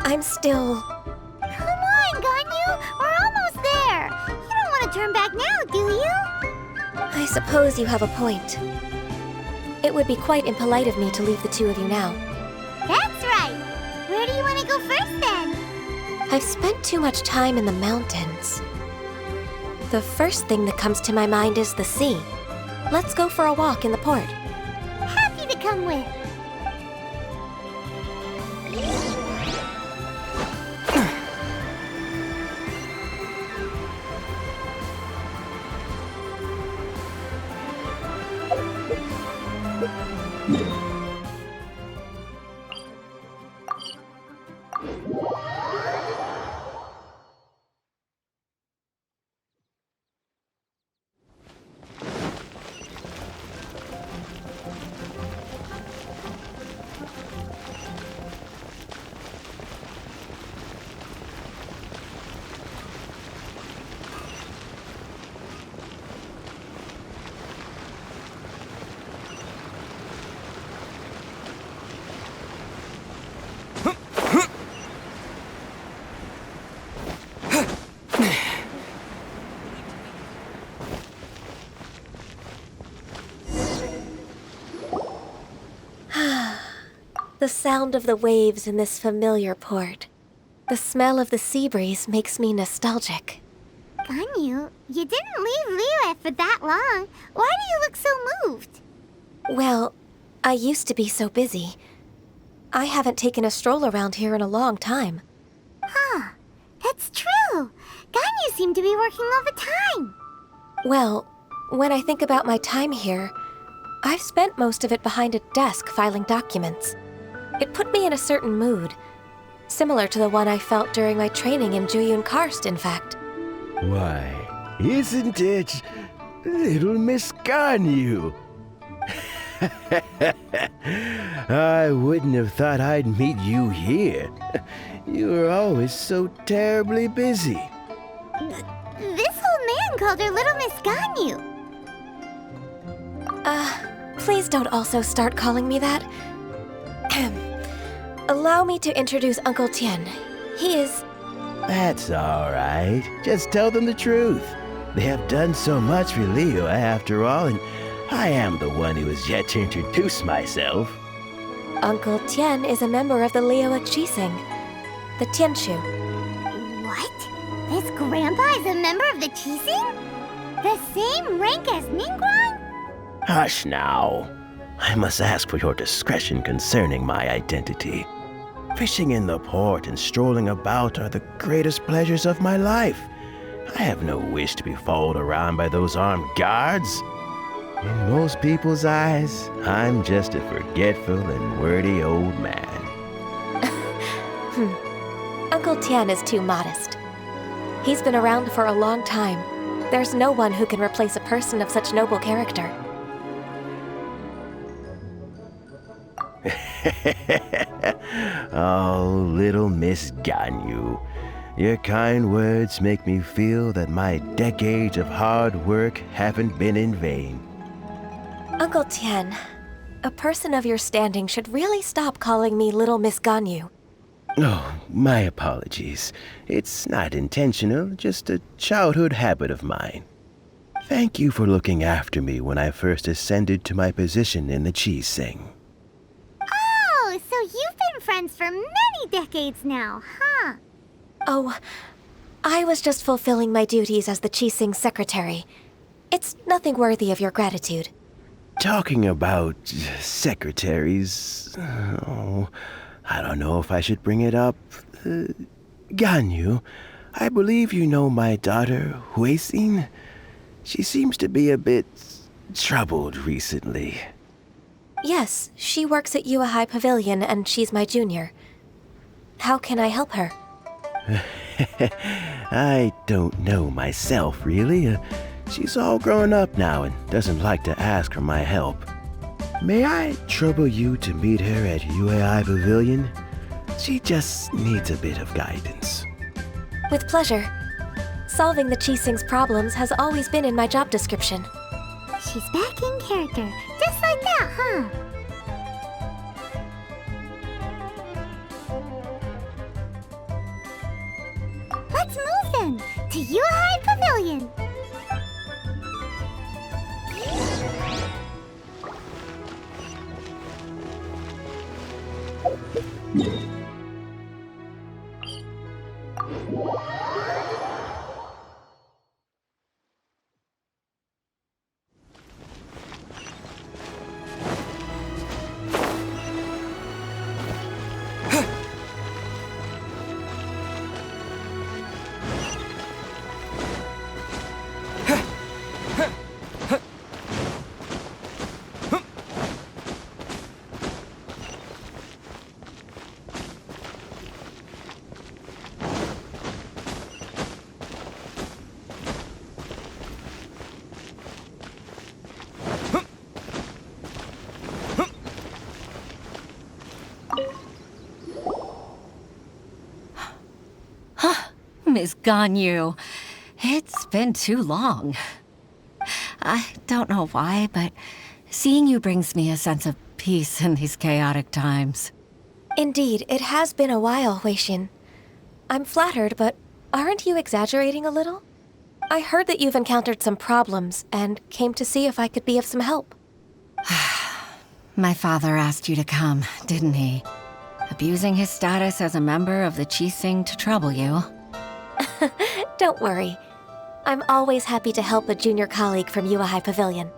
I'm still... Come on, Ganyu! We're almost there! You don't want to turn back now, do you? I suppose you have a point. It would be quite impolite of me to leave the two of you now. That's right! Where do you want to go first, then? I've spent too much time in the mountains. The first thing that comes to my mind is the sea. Let's go for a walk in the port. Happy to come with. The sound of the waves in this familiar port. The smell of the sea breeze makes me nostalgic. Ganyu, you didn't leave Liyue for that long. Why do you look so moved? Well, I used to be so busy. I haven't taken a stroll around here in a long time. Huh, that's true. Ganyu seemed to be working all the time. Well, when I think about my time here, I've spent most of it behind a desk filing documents. It put me in a certain mood, similar to the one I felt during my training in Juyun Karst, in fact. Why, isn't it little Miss Ganyu? I wouldn't have thought I'd meet you here. You were always so terribly busy. This old man called her Little Miss Ganyu. Please don't also start calling me that. Allow me to introduce Uncle Tien. He is... That's all right. Just tell them the truth. They have done so much for Liyue after all, and I am the one who has yet to introduce myself. Uncle Tien is a member of the Liyue Qixing, the Tianshu. What? This grandpa is a member of the Qixing? The same rank as Ningguang? Hush now. I must ask for your discretion concerning my identity. Fishing in the port and strolling about are the greatest pleasures of my life. I have no wish to be followed around by those armed guards. In most people's eyes, I'm just a forgetful and wordy old man. Uncle Tien is too modest. He's been around for a long time. There's no one who can replace a person of such noble character. Oh, little Miss Ganyu. Your kind words make me feel that my decades of hard work haven't been in vain. Uncle Tien, a person of your standing should really stop calling me Little Miss Ganyu. Oh, my apologies. It's not intentional, just a childhood habit of mine. Thank you for looking after me when I first ascended to my position in the Qixing. Oh, so you've been friends for many decades now, huh? Oh, I was just fulfilling my duties as the Qixing secretary. It's nothing worthy of your gratitude. Talking about secretaries... Oh, I don't know if I should bring it up. Ganyu, I believe you know my daughter, Huixin. She seems to be a bit troubled recently. Yes, she works at Yuehai Pavilion and she's my junior. How can I help her? I don't know myself, really. She's all grown up now and doesn't like to ask for my help. May I trouble you to meet her at Yuehai Pavilion? She just needs a bit of guidance. With pleasure. Solving the Qixing's problems has always been in my job description. She's back in character, just like that, huh? Let's move then to miHoYo Pavilion. Miss Ganyu, it's been too long. I don't know why, but seeing you brings me a sense of peace in these chaotic times. Indeed, it has been a while, Huixin. I'm flattered, but aren't you exaggerating a little? I heard that you've encountered some problems and came to see if I could be of some help. My father asked you to come, didn't he? Abusing his status as a member of the Qixing to trouble you. Don't worry. I'm always happy to help a junior colleague from miHoYo Pavilion.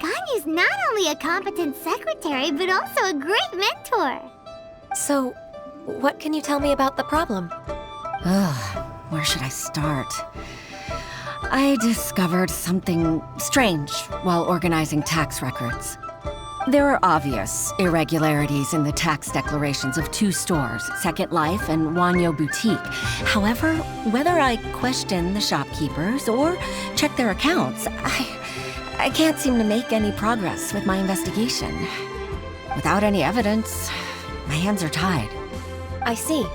Ganyu's not only a competent secretary, but also a great mentor. So, what can you tell me about the problem? Ugh, where should I start? I discovered something strange while organizing tax records. There are obvious irregularities in the tax declarations of two stores, Second Life and miHoYo Boutique. However, whether I question the shopkeepers or check their accounts, I can't seem to make any progress with my investigation. Without any evidence, my hands are tied. I see.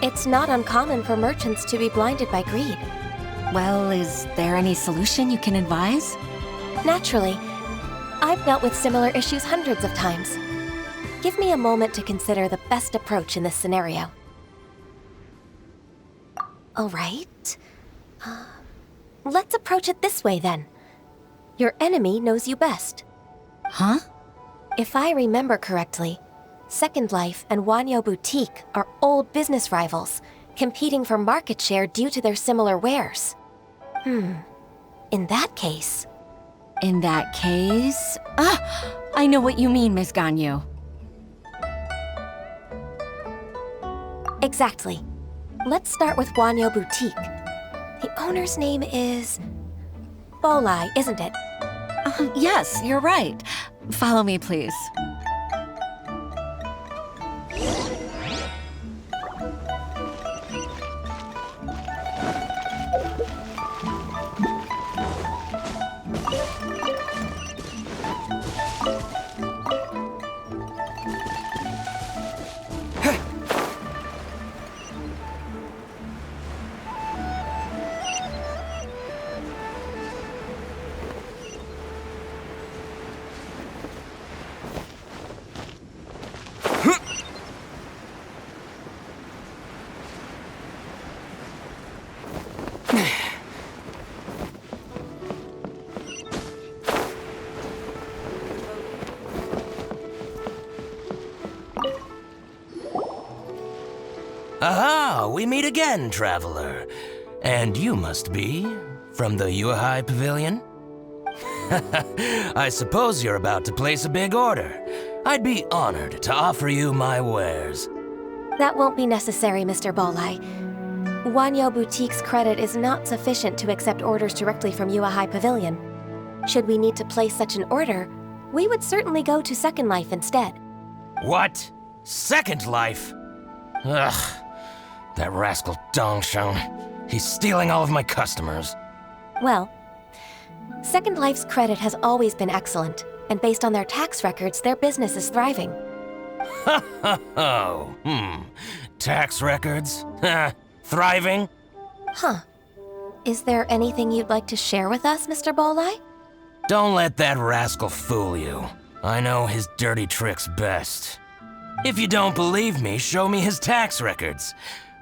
It's not uncommon for merchants to be blinded by greed. Well, is there any solution you can advise? Naturally. I've dealt with similar issues hundreds of times. Give me a moment to consider the best approach in this scenario. All right. Let's approach it this way, then. Your enemy knows you best. Huh? If I remember correctly, Second Life and miHoYo Boutique are old business rivals, competing for market share due to their similar wares. In that case... In that case... I know what you mean, Miss Ganyu. Exactly. Let's start with miHoYo Boutique. The owner's name is... Bolai, isn't it? Yes, you're right. Follow me, please. Aha! We meet again, traveler. And you must be from the miHoYo Pavilion? I suppose you're about to place a big order. I'd be honored to offer you my wares. That won't be necessary, Mr. Bolai. miHoYo Boutique's credit is not sufficient to accept orders directly from miHoYo Pavilion. Should we need to place such an order, we would certainly go to Second Life instead. What? Second Life? Ugh. That rascal Dongsheng. He's stealing all of my customers. Well, Second Life's credit has always been excellent, and based on their tax records, their business is thriving. Tax records? Thriving? Huh. Is there anything you'd like to share with us, Mr. Bolai? Don't let that rascal fool you. I know his dirty tricks best. If you don't believe me, show me his tax records.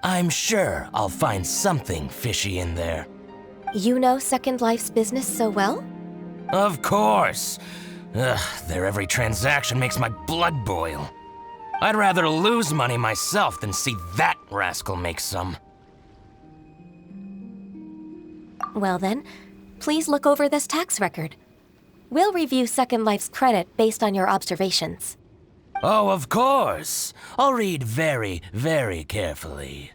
I'm sure I'll find something fishy in there. You know Second Life's business so well? Of course. Ugh, their every transaction makes my blood boil. I'd rather lose money myself than see that rascal make some. Well then, please look over this tax record. We'll review Second Life's credit based on your observations. Oh, of course. I'll read very, very carefully.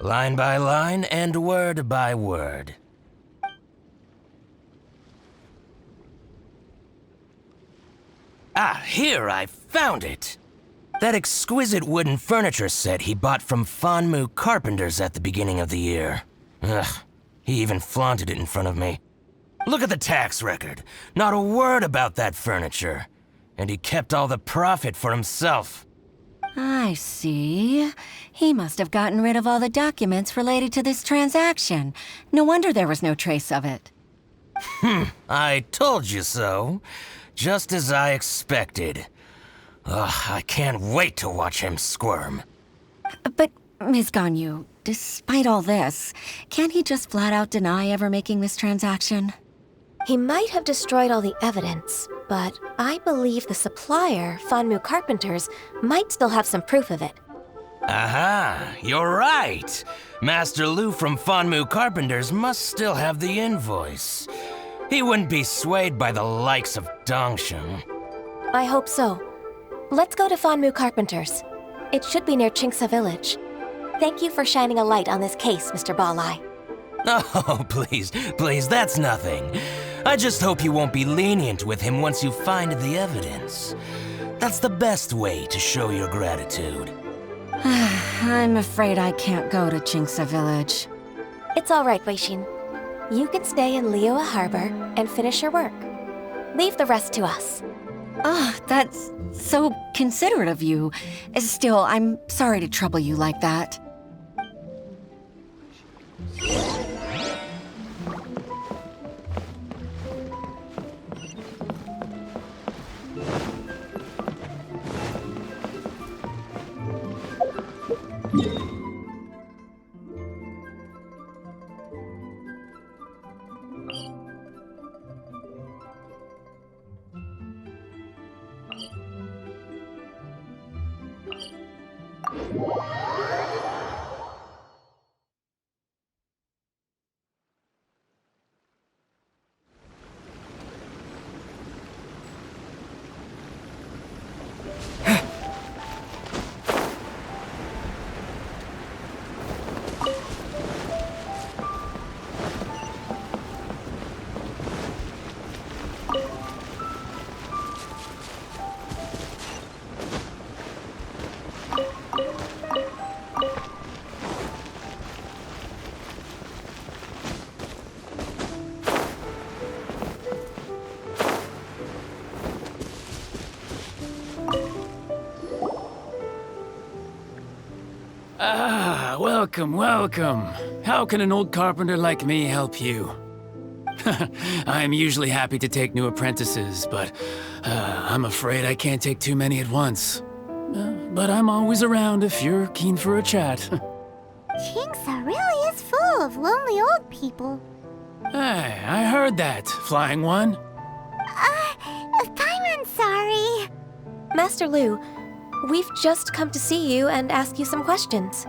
Line by line and word by word. Ah, here, I found it! That exquisite wooden furniture set he bought from Fanmu Carpenters at the beginning of the year. Ugh, he even flaunted it in front of me. Look at the tax record. Not a word about that furniture. And he kept all the profit for himself. I see. He must have gotten rid of all the documents related to this transaction. No wonder there was no trace of it. I told you so. Just as I expected. Ugh, I can't wait to watch him squirm. But, Ms. Ganyu, despite all this, can't he just flat out deny ever making this transaction? He might have destroyed all the evidence, but I believe the supplier, Fanmu Carpenters, might still have some proof of it. Aha, you're right. Master Lu from Fanmu Carpenters must still have the invoice. He wouldn't be swayed by the likes of Dongsheng. I hope so. Let's go to Fanmu Carpenters. It should be near Chingsa Village. Thank you for shining a light on this case, Mr. Balai. Oh, please, that's nothing. I just hope you won't be lenient with him once you find the evidence. That's the best way to show your gratitude. I'm afraid I can't go to Chingsa Village. It's all right, Weishin. You can stay in Liyue Harbor and finish your work. Leave the rest to us. Ah, that's so considerate of you. Still, I'm sorry to trouble you like that. Ah, welcome, welcome. How can an old carpenter like me help you? I'm usually happy to take new apprentices, but I'm afraid I can't take too many at once. But I'm always around if you're keen for a chat. Chingsa really is full of lonely old people. Hey, I heard that, Flying One. I'm sorry. Master Lu, we've just come to see you and ask you some questions.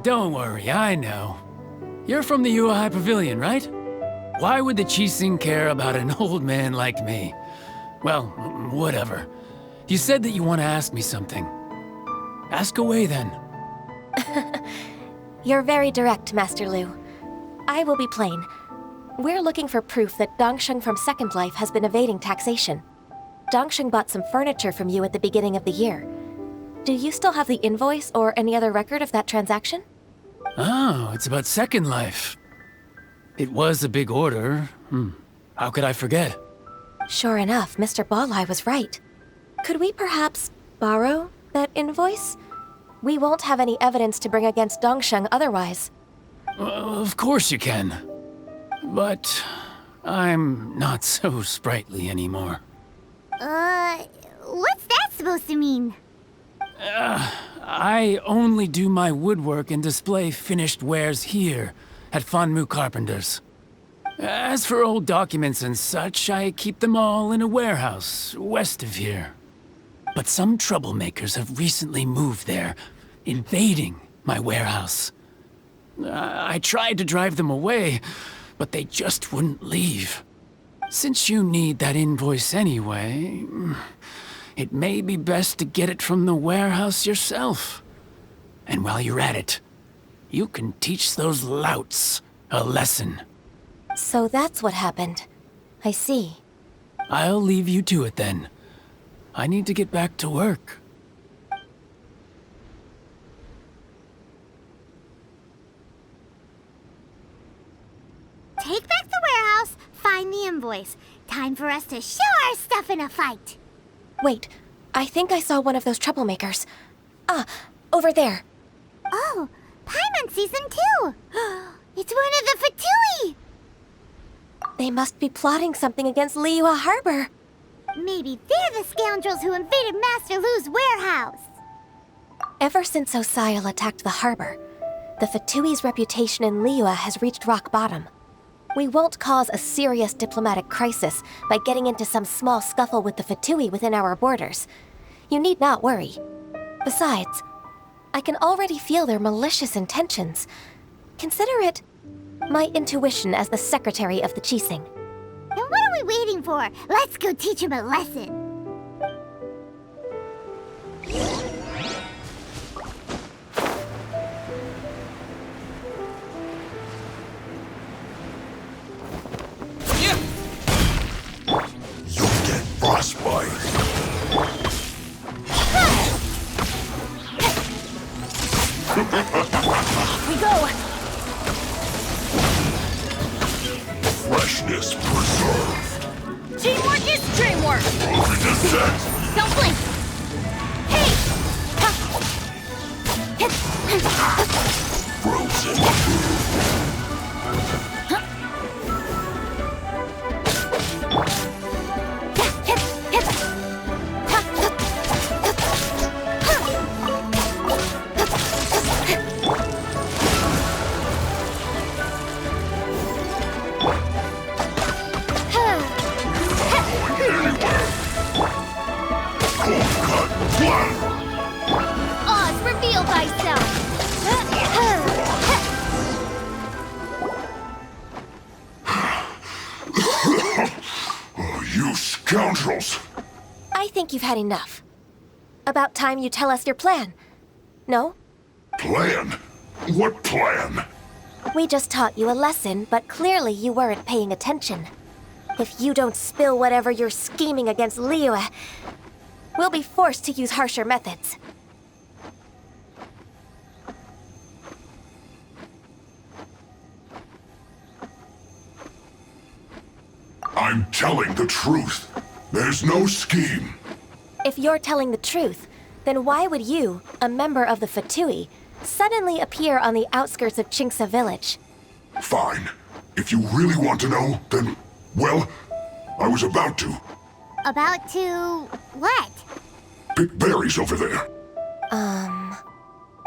Don't worry, I know. You're from the Yuehai Pavilion, right? Why would the Qixing care about an old man like me? Well, whatever. You said that you want to ask me something. Ask away, then. You're very direct, Master Lu. I will be plain. We're looking for proof that Dongsheng from Second Life has been evading taxation. Dongsheng bought some furniture from you at the beginning of the year. Do you still have the invoice or any other record of that transaction? Oh, it's about Second Life. It was a big order. How could I forget? Sure enough, Mr. Balai was right. Could we perhaps borrow that invoice? We won't have any evidence to bring against Dongsheng otherwise. Of course you can. But I'm not so sprightly anymore. What's that supposed to mean? I only do my woodwork and display finished wares here at Fanmu Carpenter's. As for old documents and such, I keep them all in a warehouse west of here. But some troublemakers have recently moved there, invading my warehouse. I tried to drive them away, but they just wouldn't leave. Since you need that invoice anyway, it may be best to get it from the warehouse yourself. And while you're at it, you can teach those louts a lesson. So that's what happened. I see. I'll leave you to it then. I need to get back to work. Take back the warehouse, find the invoice. Time for us to show our stuff in a fight. Wait, I think I saw one of those troublemakers. Ah, over there. Oh, Paimon sees him too. It's one of the Fatui. They must be plotting something against Liyue Harbor. Maybe they're the scoundrels who invaded Master Lu's warehouse. Ever since Osial attacked the harbor, the Fatui's reputation in Liyue has reached rock bottom. We won't cause a serious diplomatic crisis by getting into some small scuffle with the Fatui within our borders. You need not worry. Besides, I can already feel their malicious intentions. Consider it my intuition as the secretary of the Qixing. Then what are we waiting for? Let's go teach him a lesson. You'll get frostbite. We go. Freshness preserved. Teamwork is dreamwork. Moving to set. Don't blink. Hey. Frozen. Oz, reveal thyself. Oh, you scoundrels! I think you've had enough. About time you tell us your plan. No? Plan? What plan? We just taught you a lesson, but clearly you weren't paying attention. If you don't spill whatever you're scheming against Liyue, we'll be forced to use harsher methods. I'm telling the truth. There's no scheme. If you're telling the truth, then why would you, a member of the Fatui, suddenly appear on the outskirts of Qingce village? Fine. If you really want to know, then, well, I was about to. About to what? Pick berries over there.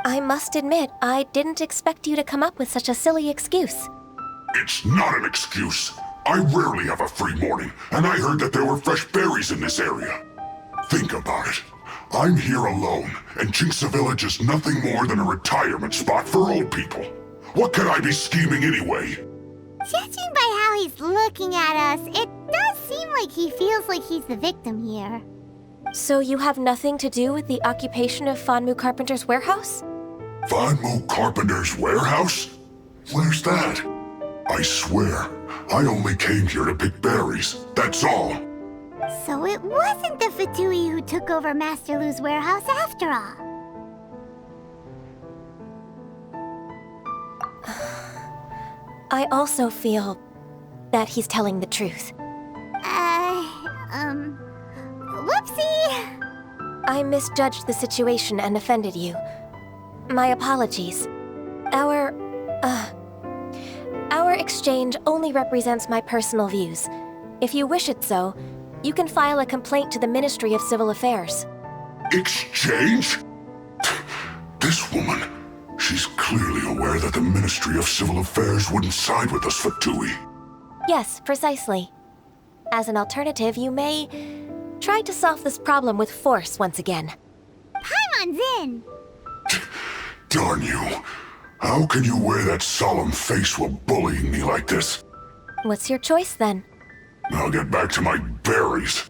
I must admit, I didn't expect you to come up with such a silly excuse. It's not an excuse. I rarely have a free morning, and I heard that there were fresh berries in this area. Think about it. I'm here alone, and Qingce Village is nothing more than a retirement spot for old people. What could I be scheming anyway? Judging by how he's looking at us, it does seem like he feels like he's the victim here. So you have nothing to do with the occupation of Fanmu Carpenter's warehouse? Fanmu Carpenter's warehouse? Where's that? I swear, I only came here to pick berries, that's all. So it wasn't the Fatui who took over Master Lu's warehouse after all. I also feel that he's telling the truth. Whoopsie! I misjudged the situation and offended you. My apologies. Our exchange only represents my personal views. If you wish it so, you can file a complaint to the Ministry of Civil Affairs. Exchange? This woman, she's clearly aware that the Ministry of Civil Affairs wouldn't side with us, Fatui. Yes, precisely. As an alternative, you may try to solve this problem with force once again. Paimon's in! Darn you. How can you wear that solemn face while bullying me like this? What's your choice then? I'll get back to my berries.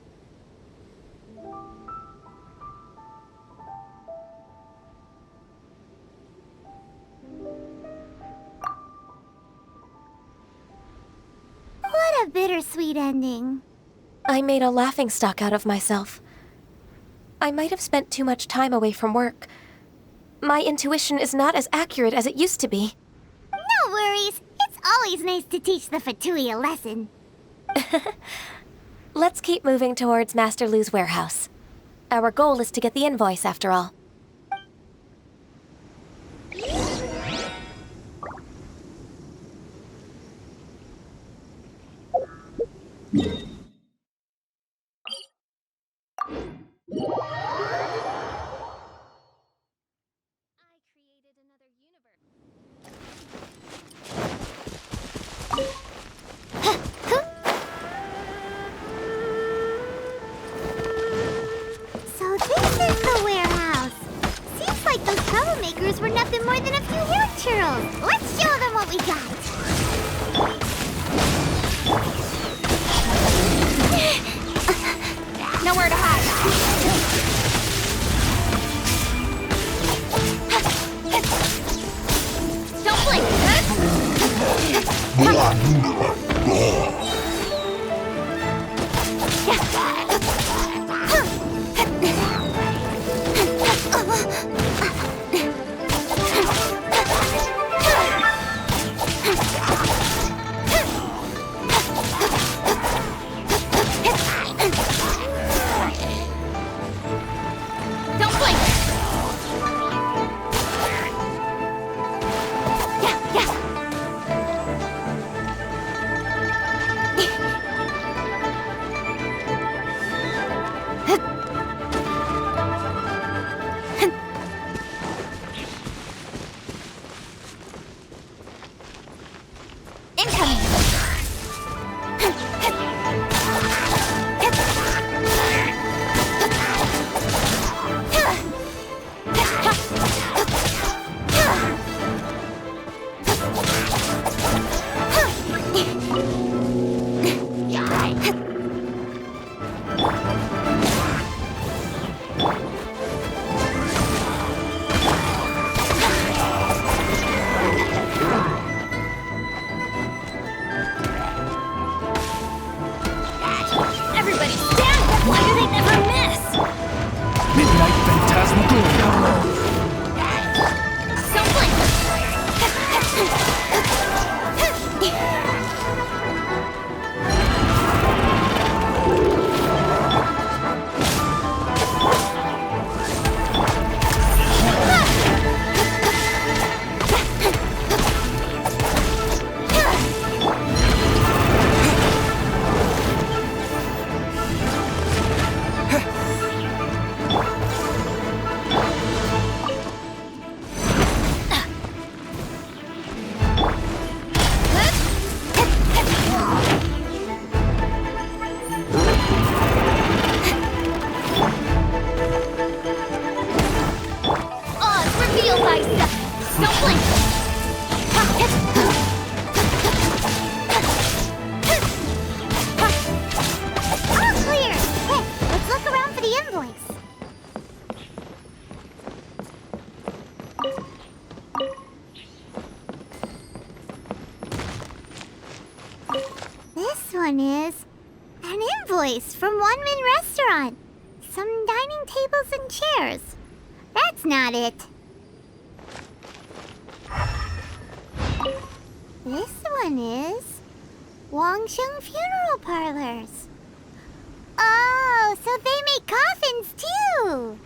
What a bittersweet ending. I made a laughingstock out of myself. I might have spent too much time away from work. My intuition is not as accurate as it used to be. No worries. It's always nice to teach the Fatui a lesson. Let's keep moving towards Master Lu's warehouse. Our goal is to get the invoice, after all. So this is the warehouse. Seems like those troublemakers were nothing more than a few hair churros. Let's show them what we got. Nowhere to hide. Don't one is an invoice from One Min Restaurant. Some dining tables and chairs. That's not it. This one is Wangsheng Funeral Parlors. Oh, so they make coffins too.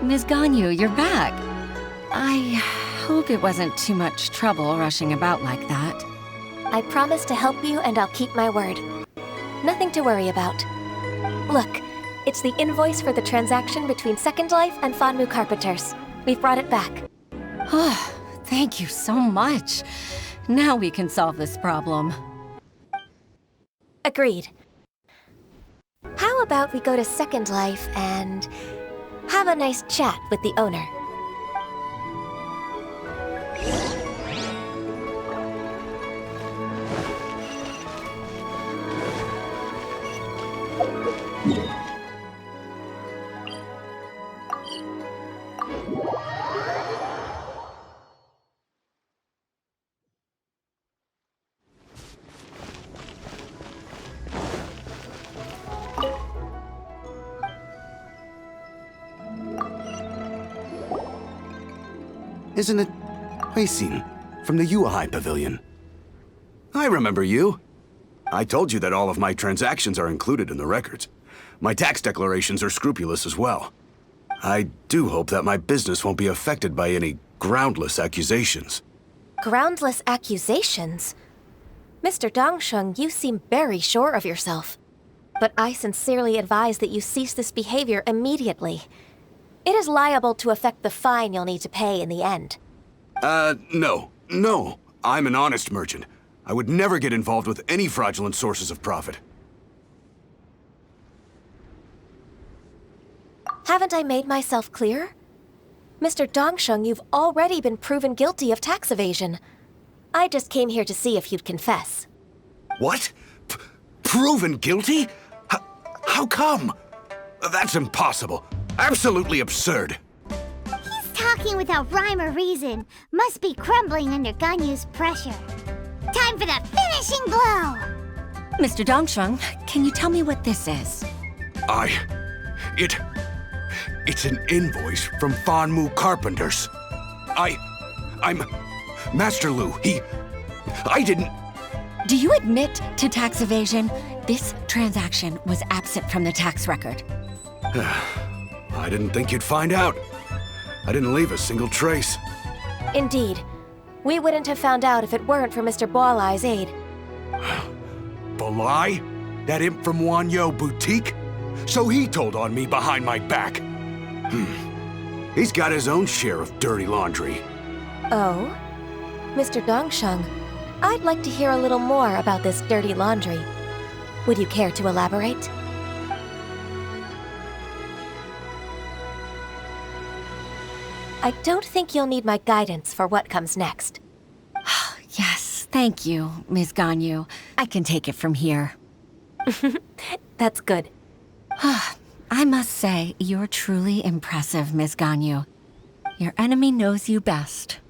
Ms. Ganyu, you're back. I hope it wasn't too much trouble rushing about like that. I promise to help you and I'll keep my word. Nothing to worry about. Look, it's the invoice for the transaction between Second Life and Fanmu Carpenters. We've brought it back. Oh, thank you so much. Now we can solve this problem. Agreed. How about we go to Second Life and have a nice chat with the owner? Isn't it Huixin from the Yuehai Pavilion? I remember you. I told you that all of my transactions are included in the records. My tax declarations are scrupulous as well. I do hope that my business won't be affected by any groundless accusations. Groundless accusations? Mr. Dongsheng, you seem very sure of yourself. But I sincerely advise that you cease this behavior immediately. It is liable to affect the fine you'll need to pay in the end. No. I'm an honest merchant. I would never get involved with any fraudulent sources of profit. Haven't I made myself clear? Mr. Dongsheng, you've already been proven guilty of tax evasion. I just came here to see if you'd confess. What? Proven guilty? How come? That's impossible. Absolutely absurd. He's talking without rhyme or reason. Must be crumbling under Ganyu's pressure. Time for the finishing blow! Mr. Dongsheng, can you tell me what this is? It's an invoice from Fanmu Carpenters. I'm Master Lu. I didn't... Do you admit to tax evasion? This transaction was absent from the tax record. I didn't think you'd find out. I didn't leave a single trace. Indeed. We wouldn't have found out if it weren't for Mr. Boalai's aid. Balai? That imp from miHoYo Boutique? So he told on me behind my back. He's got his own share of dirty laundry. Oh? Mr. Dongsheng, I'd like to hear a little more about this dirty laundry. Would you care to elaborate? I don't think you'll need my guidance for what comes next. Yes, thank you, Ms. Ganyu. I can take it from here. That's good. I must say, you're truly impressive, Ms. Ganyu. Your enemy knows you best.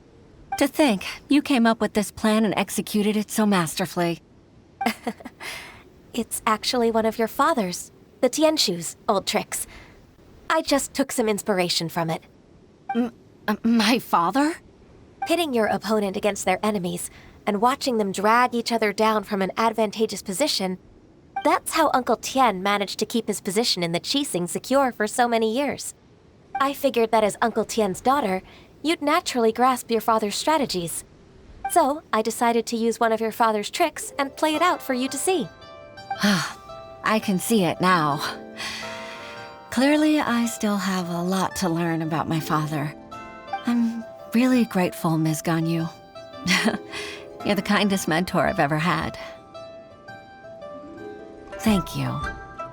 To think, you came up with this plan and executed it so masterfully. It's actually one of your father's, the Tianshu's, old tricks. I just took some inspiration from it. My father? Pitting your opponent against their enemies, and watching them drag each other down from an advantageous position, that's how Uncle Tien managed to keep his position in the Qixing secure for so many years. I figured that as Uncle Tien's daughter, you'd naturally grasp your father's strategies. So, I decided to use one of your father's tricks and play it out for you to see. I can see it now. Clearly, I still have a lot to learn about my father. I'm really grateful, Ms. Ganyu. You're the kindest mentor I've ever had. Thank you.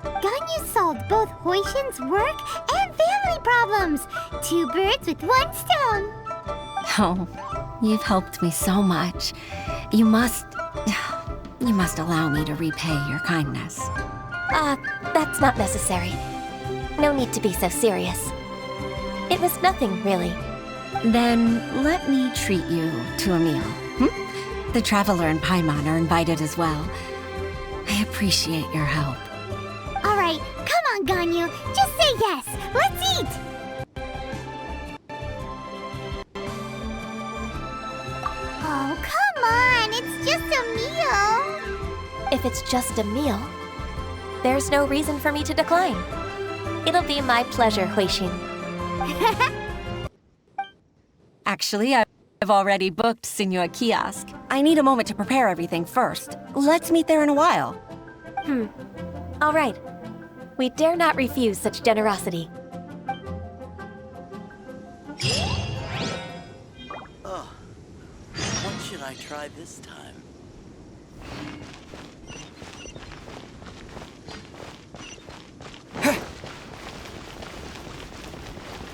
Ganyu solved both Huixin's work and family problems. 2 birds with 1 stone. Oh, you've helped me so much. You must allow me to repay your kindness. That's not necessary. No need to be so serious. It was nothing, really. Then let me treat you to a meal. The Traveler and Paimon are invited as well. I appreciate your help. All right, come on, Ganyu. Just say yes. Let's eat. Oh, come on. It's just a meal. If it's just a meal, there's no reason for me to decline. It'll be my pleasure, Huixin. Actually, I've already booked Senor Kiosk. I need a moment to prepare everything first. Let's meet there in a while. All right. We dare not refuse such generosity. What should I try this time?